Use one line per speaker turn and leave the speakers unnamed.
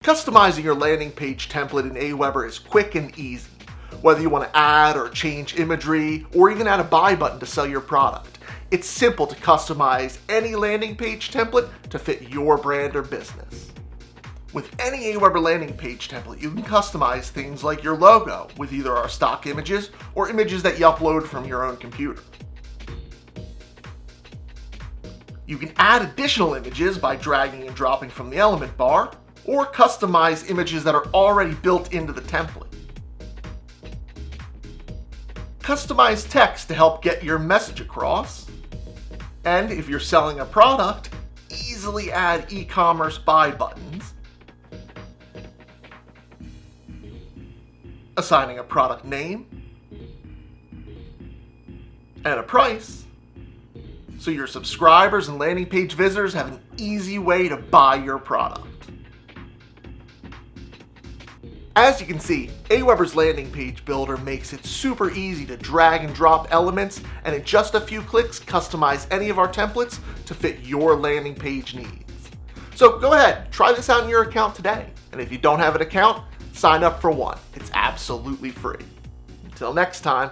Customizing your landing page template in Aweber is quick and easy. Whether you want to add or change imagery, or even add a buy button to sell your product, it's simple to customize any landing page template to fit your brand or business. With any Aweber landing page template, you can customize things like your logo with either our stock images or images that you upload from your own computer. You can add additional images by dragging and dropping from the element bar, or customize images that are already built into the template. Customize text to help get your message across. And if you're selling a product, easily add e-commerce buy buttons. Assigning a product name and a price, so your subscribers and landing page visitors have an easy way to buy your product. As you can see, Aweber's landing page builder makes it super easy to drag and drop elements, and in just a few clicks customize any of our templates to fit your landing page needs. So go ahead, try this out in your account today, and if you don't have an account, sign up for one. It's absolutely free. Until next time.